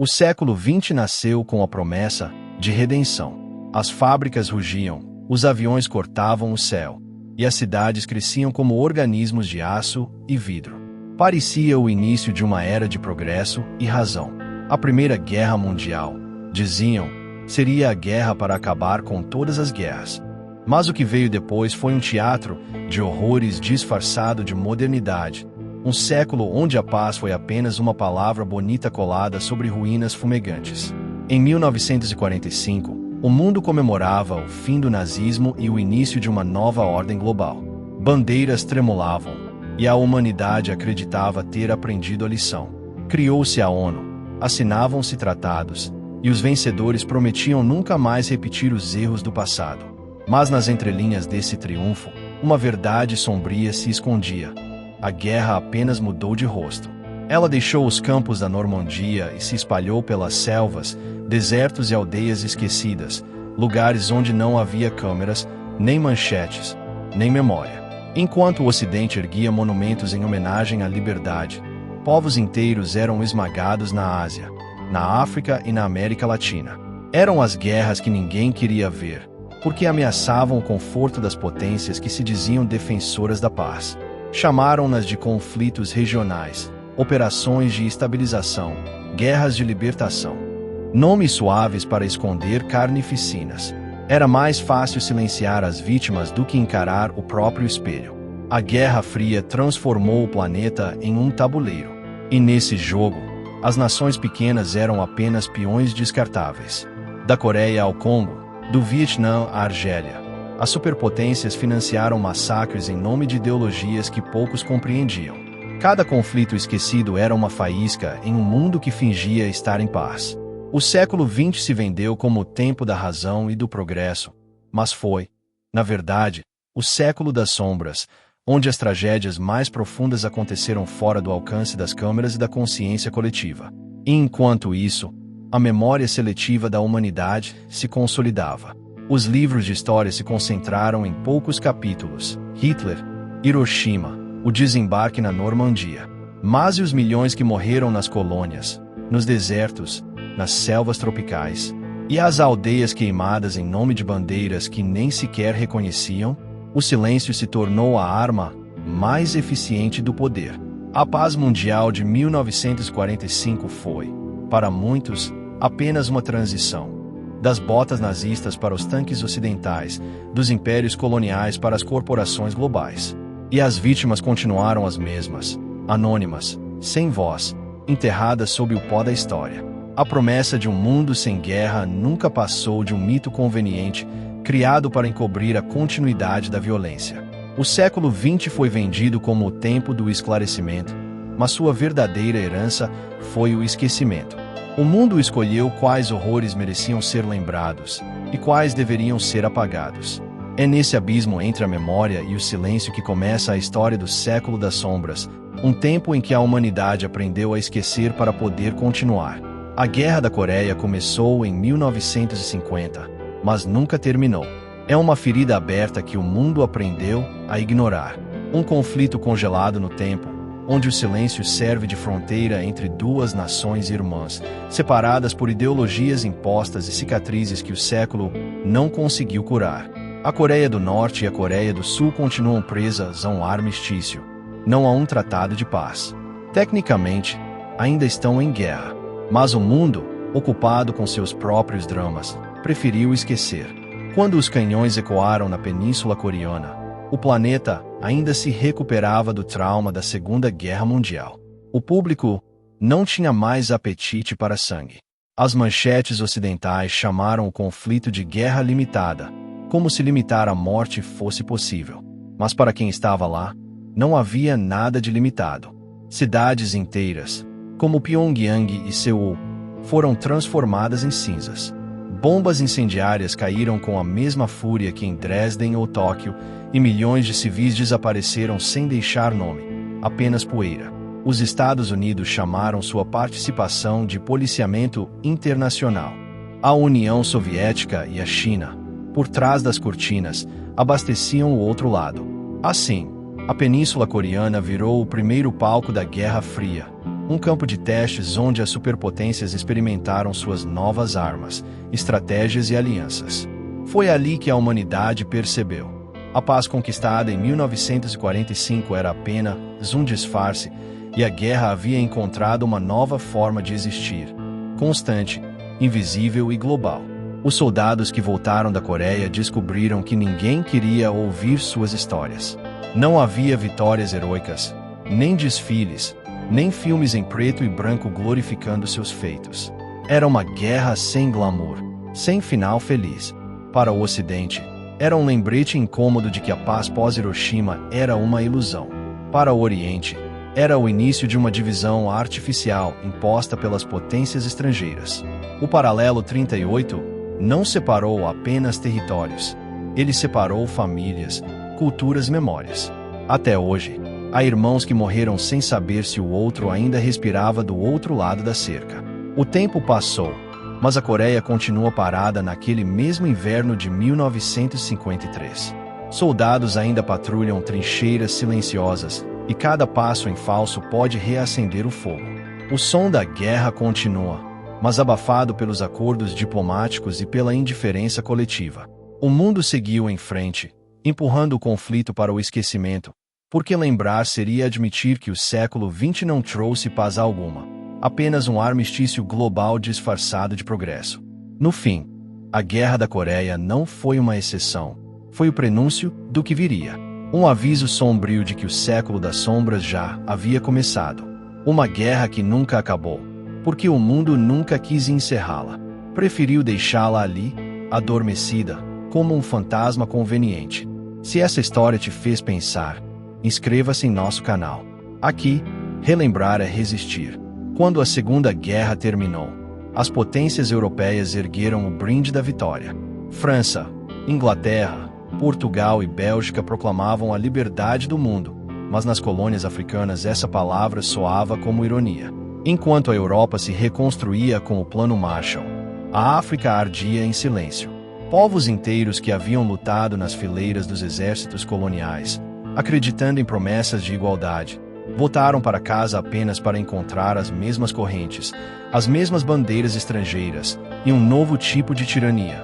O século XX nasceu com a promessa de redenção. As fábricas rugiam, os aviões cortavam o céu, e as cidades cresciam como organismos de aço e vidro. Parecia o início de uma era de progresso e razão. A Primeira Guerra Mundial, diziam, seria a guerra para acabar com todas as guerras. Mas o que veio depois foi um teatro de horrores disfarçado de modernidade. Um século onde a paz foi apenas uma palavra bonita colada sobre ruínas fumegantes. Em 1945, o mundo comemorava o fim do nazismo e o início de uma nova ordem global. Bandeiras tremulavam, e a humanidade acreditava ter aprendido a lição. Criou-se a ONU, assinavam-se tratados, e os vencedores prometiam nunca mais repetir os erros do passado. Mas nas entrelinhas desse triunfo, uma verdade sombria se escondia. A guerra apenas mudou de rosto. Ela deixou os campos da Normandia e se espalhou pelas selvas, desertos e aldeias esquecidas, lugares onde não havia câmeras, nem manchetes, nem memória. Enquanto o Ocidente erguia monumentos em homenagem à liberdade, povos inteiros eram esmagados na Ásia, na África e na América Latina. Eram as guerras que ninguém queria ver, porque ameaçavam o conforto das potências que se diziam defensoras da paz. Chamaram-nas de conflitos regionais, operações de estabilização, guerras de libertação. Nomes suaves para esconder carnificinas. Era mais fácil silenciar as vítimas do que encarar o próprio espelho. A Guerra Fria transformou o planeta em um tabuleiro. E nesse jogo, as nações pequenas eram apenas peões descartáveis. Da Coreia ao Congo, do Vietnã à Argélia, as superpotências financiaram massacres em nome de ideologias que poucos compreendiam. Cada conflito esquecido era uma faísca em um mundo que fingia estar em paz. O século XX se vendeu como o tempo da razão e do progresso, mas foi, na verdade, o século das sombras, onde as tragédias mais profundas aconteceram fora do alcance das câmeras e da consciência coletiva. E enquanto isso, a memória seletiva da humanidade se consolidava. Os livros de história se concentraram em poucos capítulos: Hitler, Hiroshima, o desembarque na Normandia. Mas e os milhões que morreram nas colônias, nos desertos, nas selvas tropicais? E as aldeias queimadas em nome de bandeiras que nem sequer reconheciam? O silêncio se tornou a arma mais eficiente do poder. A paz mundial de 1945 foi, para muitos, apenas uma transição. Das botas nazistas para os tanques ocidentais, dos impérios coloniais para as corporações globais. E as vítimas continuaram as mesmas, anônimas, sem voz, enterradas sob o pó da história. A promessa de um mundo sem guerra nunca passou de um mito conveniente, criado para encobrir a continuidade da violência. O século XX foi vendido como o tempo do esclarecimento, mas sua verdadeira herança foi o esquecimento. O mundo escolheu quais horrores mereciam ser lembrados e quais deveriam ser apagados. É nesse abismo entre a memória e o silêncio que começa a história do século das sombras, um tempo em que a humanidade aprendeu a esquecer para poder continuar. A Guerra da Coreia começou em 1950, mas nunca terminou. É uma ferida aberta que o mundo aprendeu a ignorar. Um conflito congelado no tempo, onde o silêncio serve de fronteira entre duas nações irmãs, separadas por ideologias impostas e cicatrizes que o século não conseguiu curar. A Coreia do Norte e a Coreia do Sul continuam presas a um armistício, não a um tratado de paz. Tecnicamente, ainda estão em guerra, mas o mundo, ocupado com seus próprios dramas, preferiu esquecer. Quando os canhões ecoaram na Península Coreana, o planeta ainda se recuperava do trauma da Segunda Guerra Mundial. O público não tinha mais apetite para sangue. As manchetes ocidentais chamaram o conflito de guerra limitada, como se limitar a morte fosse possível. Mas para quem estava lá, não havia nada de limitado. Cidades inteiras, como Pyongyang e Seul, foram transformadas em cinzas. Bombas incendiárias caíram com a mesma fúria que em Dresden ou Tóquio, e milhões de civis desapareceram sem deixar nome, apenas poeira. Os Estados Unidos chamaram sua participação de policiamento internacional. A União Soviética e a China, por trás das cortinas, abasteciam o outro lado. Assim, a Península Coreana virou o primeiro palco da Guerra Fria, um campo de testes onde as superpotências experimentaram suas novas armas, estratégias e alianças. Foi ali que a humanidade percebeu. A paz conquistada em 1945 era apenas um disfarce, e a guerra havia encontrado uma nova forma de existir, constante, invisível e global. Os soldados que voltaram da Coreia descobriram que ninguém queria ouvir suas histórias. Não havia vitórias heróicas, nem desfiles, nem filmes em preto e branco glorificando seus feitos. Era uma guerra sem glamour, sem final feliz. Para o Ocidente, era um lembrete incômodo de que a paz pós-Hiroshima era uma ilusão. Para o Oriente, era o início de uma divisão artificial imposta pelas potências estrangeiras. O paralelo 38 não separou apenas territórios. Ele separou famílias, culturas e memórias. Até hoje, há irmãos que morreram sem saber se o outro ainda respirava do outro lado da cerca. O tempo passou, mas a Coreia continua parada naquele mesmo inverno de 1953. Soldados ainda patrulham trincheiras silenciosas, e cada passo em falso pode reacender o fogo. O som da guerra continua, mas abafado pelos acordos diplomáticos e pela indiferença coletiva. O mundo seguiu em frente, empurrando o conflito para o esquecimento, porque lembrar seria admitir que o século XX não trouxe paz alguma, apenas um armistício global disfarçado de progresso. No fim, a Guerra da Coreia não foi uma exceção, foi o prenúncio do que viria. Um aviso sombrio de que o século das sombras já havia começado. Uma guerra que nunca acabou, porque o mundo nunca quis encerrá-la. Preferiu deixá-la ali, adormecida, como um fantasma conveniente. Se essa história te fez pensar, inscreva-se em nosso canal. Aqui, relembrar é resistir. Quando a Segunda Guerra terminou, as potências europeias ergueram o brinde da vitória. França, Inglaterra, Portugal e Bélgica proclamavam a liberdade do mundo, mas nas colônias africanas essa palavra soava como ironia. Enquanto a Europa se reconstruía com o Plano Marshall, a África ardia em silêncio. Povos inteiros que haviam lutado nas fileiras dos exércitos coloniais, acreditando em promessas de igualdade, voltaram para casa apenas para encontrar as mesmas correntes, as mesmas bandeiras estrangeiras e um novo tipo de tirania.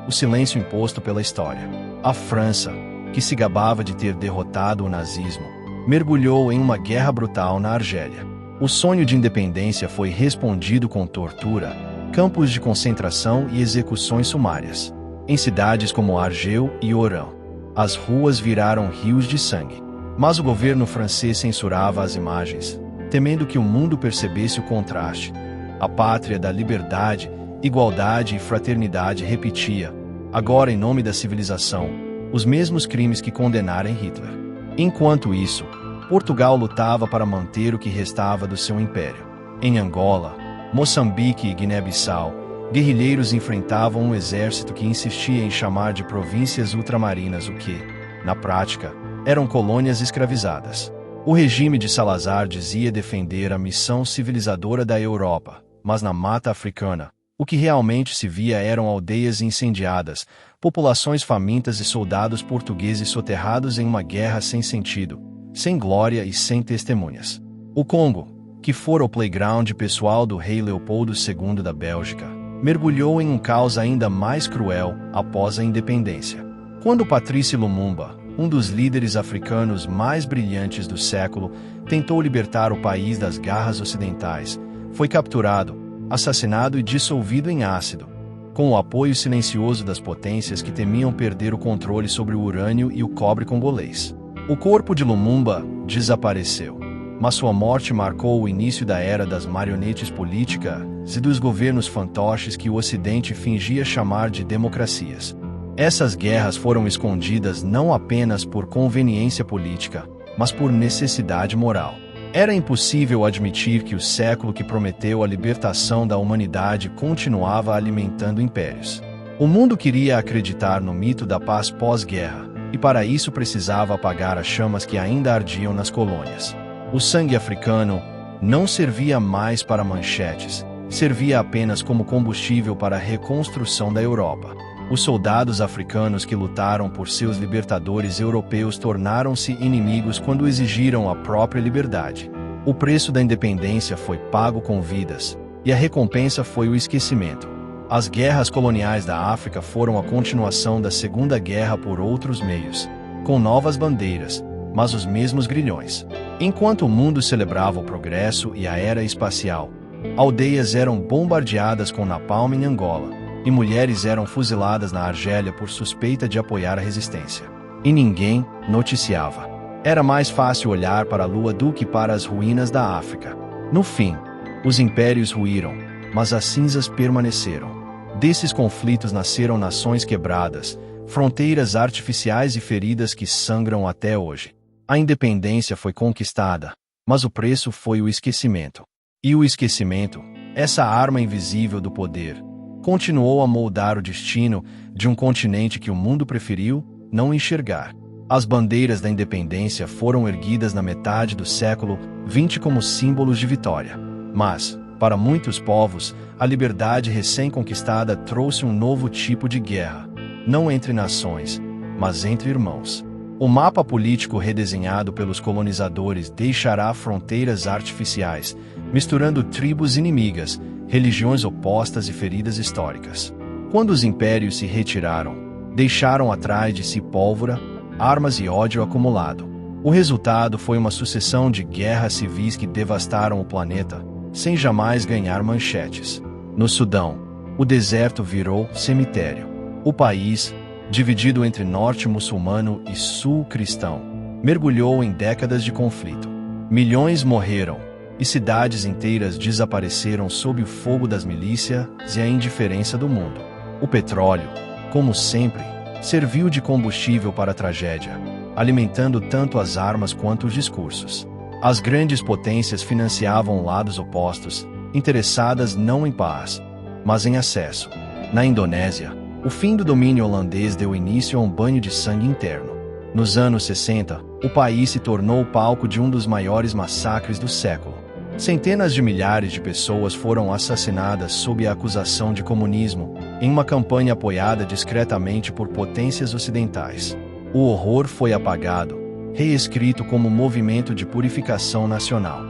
O silêncio imposto pela história. A França, que se gabava de ter derrotado o nazismo, mergulhou em uma guerra brutal na Argélia. O sonho de independência foi respondido com tortura, campos de concentração e execuções sumárias. Em cidades como Argel e Oran, as ruas viraram rios de sangue. Mas o governo francês censurava as imagens, temendo que o mundo percebesse o contraste. A pátria da liberdade, igualdade e fraternidade repetia, agora em nome da civilização, os mesmos crimes que condenaram Hitler. Enquanto isso, Portugal lutava para manter o que restava do seu império. Em Angola, Moçambique e Guiné-Bissau, guerrilheiros enfrentavam um exército que insistia em chamar de províncias ultramarinas o que, na prática, eram colônias escravizadas. O regime de Salazar dizia defender a missão civilizadora da Europa, mas na mata africana, o que realmente se via eram aldeias incendiadas, populações famintas e soldados portugueses soterrados em uma guerra sem sentido, sem glória e sem testemunhas. O Congo, que fora o playground pessoal do rei Leopoldo II da Bélgica, mergulhou em um caos ainda mais cruel após a independência. Quando Patrice Lumumba, um dos líderes africanos mais brilhantes do século, tentou libertar o país das garras ocidentais, foi capturado, assassinado e dissolvido em ácido, com o apoio silencioso das potências que temiam perder o controle sobre o urânio e o cobre congolês. O corpo de Lumumba desapareceu, mas sua morte marcou o início da era das marionetes políticas e dos governos fantoches que o Ocidente fingia chamar de democracias. Essas guerras foram escondidas não apenas por conveniência política, mas por necessidade moral. Era impossível admitir que o século que prometeu a libertação da humanidade continuava alimentando impérios. O mundo queria acreditar no mito da paz pós-guerra, e para isso precisava apagar as chamas que ainda ardiam nas colônias. O sangue africano não servia mais para manchetes, servia apenas como combustível para a reconstrução da Europa. Os soldados africanos que lutaram por seus libertadores europeus tornaram-se inimigos quando exigiram a própria liberdade. O preço da independência foi pago com vidas, e a recompensa foi o esquecimento. As guerras coloniais da África foram a continuação da Segunda Guerra por outros meios, com novas bandeiras, mas os mesmos grilhões. Enquanto o mundo celebrava o progresso e a era espacial, aldeias eram bombardeadas com napalm em Angola, e mulheres eram fuziladas na Argélia por suspeita de apoiar a resistência. E ninguém noticiava. Era mais fácil olhar para a lua do que para as ruínas da África. No fim, os impérios ruíram, mas as cinzas permaneceram. Desses conflitos nasceram nações quebradas, fronteiras artificiais e feridas que sangram até hoje. A independência foi conquistada, mas o preço foi o esquecimento. E o esquecimento, essa arma invisível do poder, continuou a moldar o destino de um continente que o mundo preferiu não enxergar. As bandeiras da independência foram erguidas na metade do século XX como símbolos de vitória. Mas, para muitos povos, a liberdade recém-conquistada trouxe um novo tipo de guerra, não entre nações, mas entre irmãos. O mapa político redesenhado pelos colonizadores deixará fronteiras artificiais, misturando tribos inimigas, religiões opostas e feridas históricas. Quando os impérios se retiraram, deixaram atrás de si pólvora, armas e ódio acumulado. O resultado foi uma sucessão de guerras civis que devastaram o planeta, sem jamais ganhar manchetes. No Sudão, o deserto virou cemitério. O país, dividido entre norte muçulmano e sul cristão, mergulhou em décadas de conflito. Milhões morreram, e cidades inteiras desapareceram sob o fogo das milícias e a indiferença do mundo. O petróleo, como sempre, serviu de combustível para a tragédia, alimentando tanto as armas quanto os discursos. As grandes potências financiavam lados opostos, interessadas não em paz, mas em acesso. Na Indonésia, o fim do domínio holandês deu início a um banho de sangue interno. Nos anos 60, o país se tornou palco de um dos maiores massacres do século. Centenas de milhares de pessoas foram assassinadas sob a acusação de comunismo, em uma campanha apoiada discretamente por potências ocidentais. O horror foi apagado, reescrito como movimento de purificação nacional.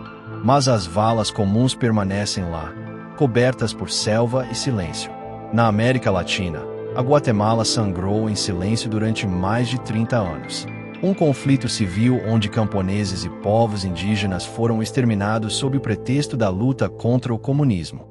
Mas as valas comuns permanecem lá, cobertas por selva e silêncio. Na América Latina, a Guatemala sangrou em silêncio durante mais de 30 anos. Um conflito civil onde camponeses e povos indígenas foram exterminados sob o pretexto da luta contra o comunismo.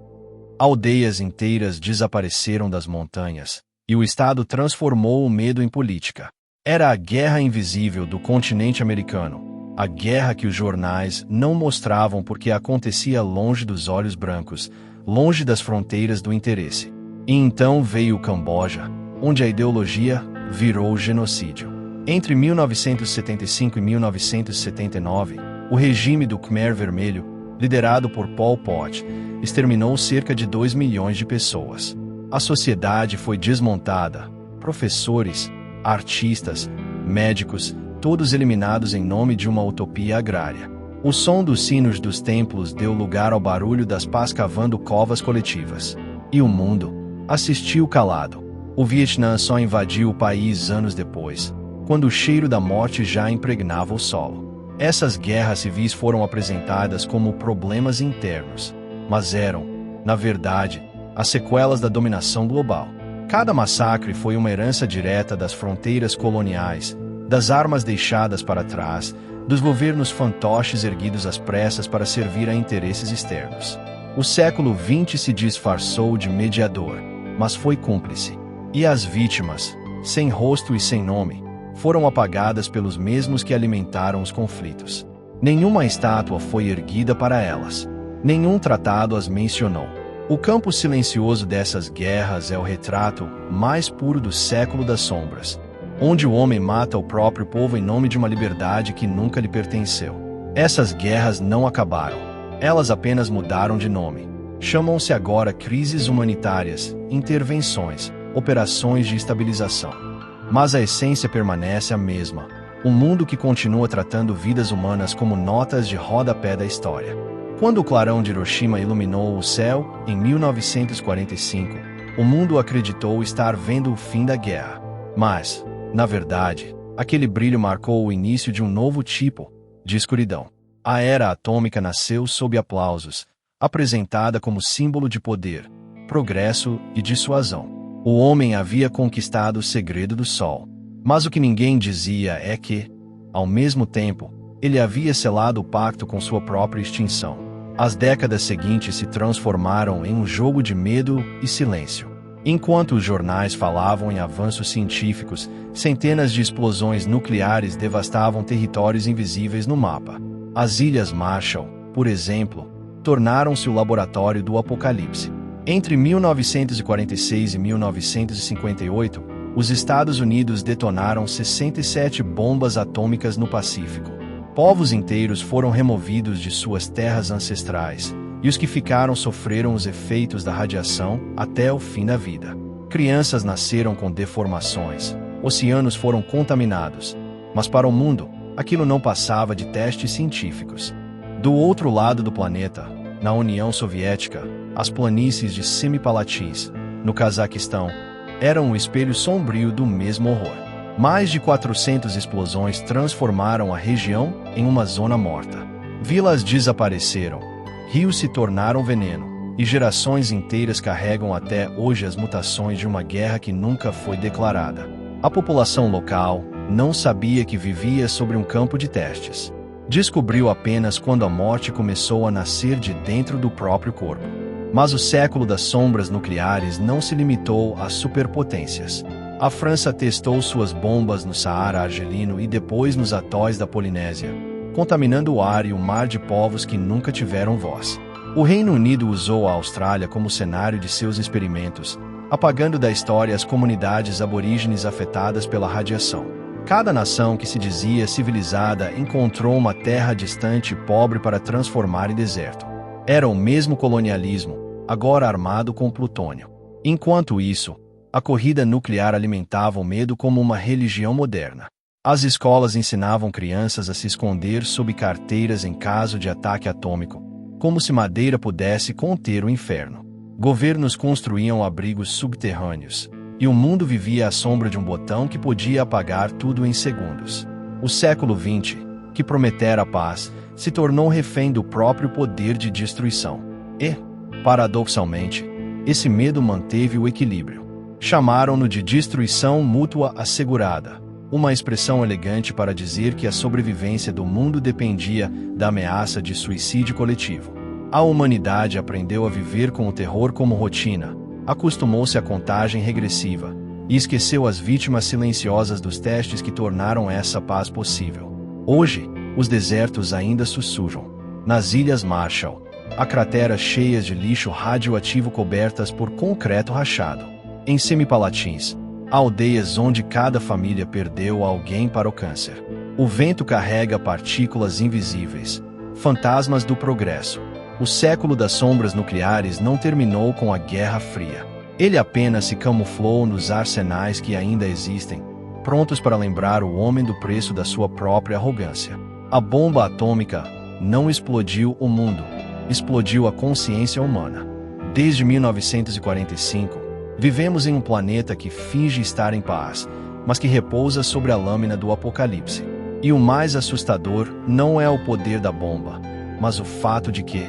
Aldeias inteiras desapareceram das montanhas, e o Estado transformou o medo em política. Era a guerra invisível do continente americano, a guerra que os jornais não mostravam porque acontecia longe dos olhos brancos, longe das fronteiras do interesse. E então veio o Camboja, onde a ideologia virou genocídio. Entre 1975 e 1979, o regime do Khmer Vermelho, liderado por Pol Pot, exterminou cerca de 2 milhões de pessoas. A sociedade foi desmontada, professores, artistas, médicos, todos eliminados em nome de uma utopia agrária. O som dos sinos dos templos deu lugar ao barulho das pás cavando covas coletivas. E o mundo assistiu calado. O Vietnã só invadiu o país anos depois, quando o cheiro da morte já impregnava o solo. Essas guerras civis foram apresentadas como problemas internos, mas eram, na verdade, as sequelas da dominação global. Cada massacre foi uma herança direta das fronteiras coloniais, das armas deixadas para trás, dos governos fantoches erguidos às pressas para servir a interesses externos. O século XX se disfarçou de mediador, mas foi cúmplice. E as vítimas, sem rosto e sem nome, foram apagadas pelos mesmos que alimentaram os conflitos. Nenhuma estátua foi erguida para elas. Nenhum tratado as mencionou. O campo silencioso dessas guerras é o retrato mais puro do século das sombras, onde o homem mata o próprio povo em nome de uma liberdade que nunca lhe pertenceu. Essas guerras não acabaram. Elas apenas mudaram de nome. Chamam-se agora crises humanitárias, intervenções, operações de estabilização. Mas a essência permanece a mesma. Um mundo que continua tratando vidas humanas como notas de rodapé da história. Quando o clarão de Hiroshima iluminou o céu, em 1945, o mundo acreditou estar vendo o fim da guerra. Mas, na verdade, aquele brilho marcou o início de um novo tipo de escuridão. A era atômica nasceu sob aplausos, apresentada como símbolo de poder, progresso e dissuasão. O homem havia conquistado o segredo do Sol. Mas o que ninguém dizia é que, ao mesmo tempo, ele havia selado o pacto com sua própria extinção. As décadas seguintes se transformaram em um jogo de medo e silêncio. Enquanto os jornais falavam em avanços científicos, centenas de explosões nucleares devastavam territórios invisíveis no mapa. As Ilhas Marshall, por exemplo, tornaram-se o laboratório do apocalipse. Entre 1946 e 1958, os Estados Unidos detonaram 67 bombas atômicas no Pacífico. Povos inteiros foram removidos de suas terras ancestrais, e os que ficaram sofreram os efeitos da radiação até o fim da vida. Crianças nasceram com deformações, oceanos foram contaminados, mas para o mundo, aquilo não passava de testes científicos. Do outro lado do planeta, na União Soviética, as planícies de Semipalatinsk, no Cazaquistão, eram um espelho sombrio do mesmo horror. Mais de 400 explosões transformaram a região em uma zona morta. Vilas desapareceram, rios se tornaram veneno, e gerações inteiras carregam até hoje as mutações de uma guerra que nunca foi declarada. A população local não sabia que vivia sobre um campo de testes. Descobriu apenas quando a morte começou a nascer de dentro do próprio corpo. Mas o século das sombras nucleares não se limitou às superpotências. A França testou suas bombas no Saara argelino e depois nos atóis da Polinésia, contaminando o ar e o mar de povos que nunca tiveram voz. O Reino Unido usou a Austrália como cenário de seus experimentos, apagando da história as comunidades aborígenes afetadas pela radiação. Cada nação que se dizia civilizada encontrou uma terra distante e pobre para transformar em deserto. Era o mesmo colonialismo, agora armado com plutônio. Enquanto isso, a corrida nuclear alimentava o medo como uma religião moderna. As escolas ensinavam crianças a se esconder sob carteiras em caso de ataque atômico, como se madeira pudesse conter o inferno. Governos construíam abrigos subterrâneos, e o mundo vivia à sombra de um botão que podia apagar tudo em segundos. O século XX, que prometera a paz, se tornou refém do próprio poder de destruição. E, paradoxalmente, esse medo manteve o equilíbrio. Chamaram-no de destruição mútua assegurada, uma expressão elegante para dizer que a sobrevivência do mundo dependia da ameaça de suicídio coletivo. A humanidade aprendeu a viver com o terror como rotina, acostumou-se à contagem regressiva e esqueceu as vítimas silenciosas dos testes que tornaram essa paz possível. Hoje, os desertos ainda sussujam. Nas Ilhas Marshall, há crateras cheias de lixo radioativo cobertas por concreto rachado. Em Semipalatinsk, há aldeias onde cada família perdeu alguém para o câncer. O vento carrega partículas invisíveis, fantasmas do progresso. O século das sombras nucleares não terminou com a Guerra Fria. Ele apenas se camuflou nos arsenais que ainda existem, prontos para lembrar o homem do preço da sua própria arrogância. A bomba atômica não explodiu o mundo, explodiu a consciência humana. Desde 1945, vivemos em um planeta que finge estar em paz, mas que repousa sobre a lâmina do apocalipse. E o mais assustador não é o poder da bomba, mas o fato de que,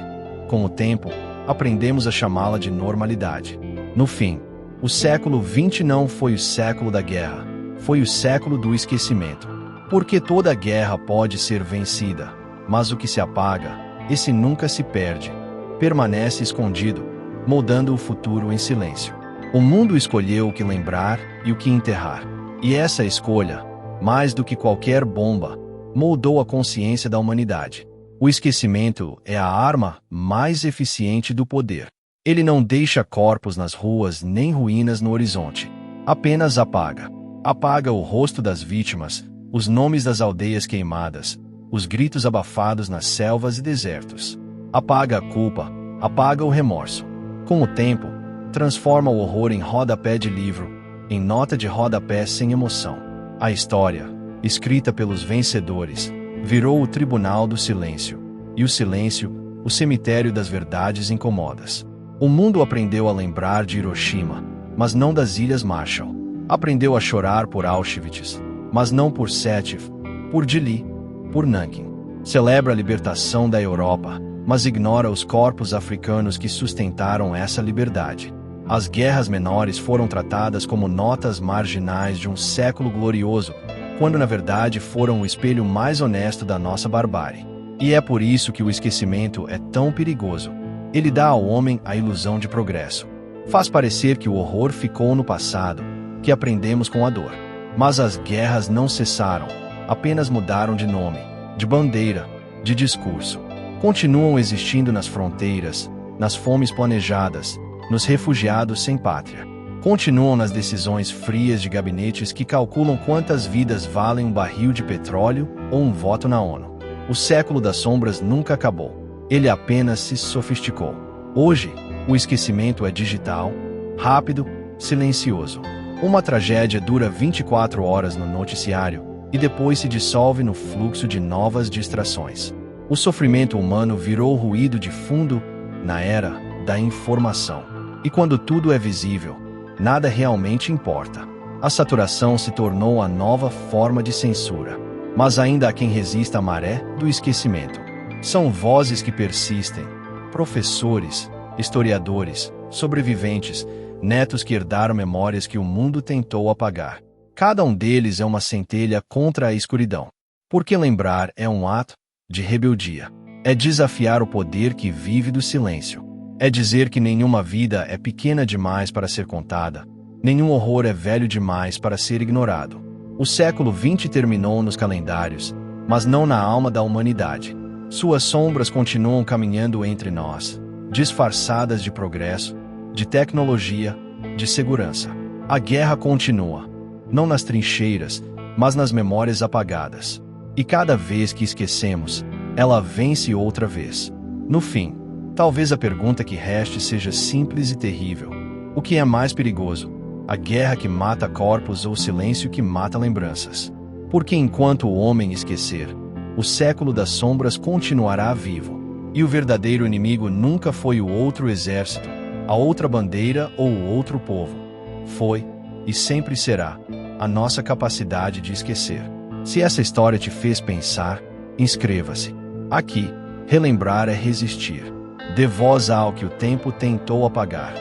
com o tempo, aprendemos a chamá-la de normalidade. No fim, o século XX não foi o século da guerra, foi o século do esquecimento. Porque toda guerra pode ser vencida, mas o que se apaga, esse nunca se perde, permanece escondido, moldando o futuro em silêncio. O mundo escolheu o que lembrar e o que enterrar. E essa escolha, mais do que qualquer bomba, moldou a consciência da humanidade. O esquecimento é a arma mais eficiente do poder. Ele não deixa corpos nas ruas nem ruínas no horizonte. Apenas apaga. Apaga o rosto das vítimas, os nomes das aldeias queimadas, os gritos abafados nas selvas e desertos. Apaga a culpa, apaga o remorso. Com o tempo, transforma o horror em rodapé de livro, em nota de rodapé sem emoção. A história, escrita pelos vencedores, virou o tribunal do silêncio, e o silêncio, o cemitério das verdades incomodas. O mundo aprendeu a lembrar de Hiroshima, mas não das Ilhas Marshall. Aprendeu a chorar por Auschwitz, mas não por Sétif, por Dili, por Nanking. Celebra a libertação da Europa, mas ignora os corpos africanos que sustentaram essa liberdade. As guerras menores foram tratadas como notas marginais de um século glorioso, quando na verdade foram o espelho mais honesto da nossa barbárie. E é por isso que o esquecimento é tão perigoso. Ele dá ao homem a ilusão de progresso. Faz parecer que o horror ficou no passado, que aprendemos com a dor. Mas as guerras não cessaram, apenas mudaram de nome, de bandeira, de discurso. Continuam existindo nas fronteiras, nas fomes planejadas, nos refugiados sem pátria. Continuam nas decisões frias de gabinetes que calculam quantas vidas valem um barril de petróleo ou um voto na ONU. O século das sombras nunca acabou. Ele apenas se sofisticou. Hoje, o esquecimento é digital, rápido, silencioso. Uma tragédia dura 24 horas no noticiário e depois se dissolve no fluxo de novas distrações. O sofrimento humano virou ruído de fundo na era da informação. E quando tudo é visível, nada realmente importa. A saturação se tornou a nova forma de censura. Mas ainda há quem resista à maré do esquecimento. São vozes que persistem, professores, historiadores, sobreviventes, netos que herdaram memórias que o mundo tentou apagar. Cada um deles é uma centelha contra a escuridão. Porque lembrar é um ato de rebeldia. É desafiar o poder que vive do silêncio. É dizer que nenhuma vida é pequena demais para ser contada, nenhum horror é velho demais para ser ignorado. O século XX terminou nos calendários, mas não na alma da humanidade. Suas sombras continuam caminhando entre nós, disfarçadas de progresso, de tecnologia, de segurança. A guerra continua, não nas trincheiras, mas nas memórias apagadas. E cada vez que esquecemos, ela vence outra vez. No fim, talvez a pergunta que reste seja simples e terrível. O que é mais perigoso? A guerra que mata corpos ou o silêncio que mata lembranças? Porque enquanto o homem esquecer, o século das sombras continuará vivo. E o verdadeiro inimigo nunca foi o outro exército, a outra bandeira ou o outro povo. Foi, e sempre será, a nossa capacidade de esquecer. Se essa história te fez pensar, inscreva-se. Aqui, relembrar é resistir. Dê voz ao que o tempo tentou apagar.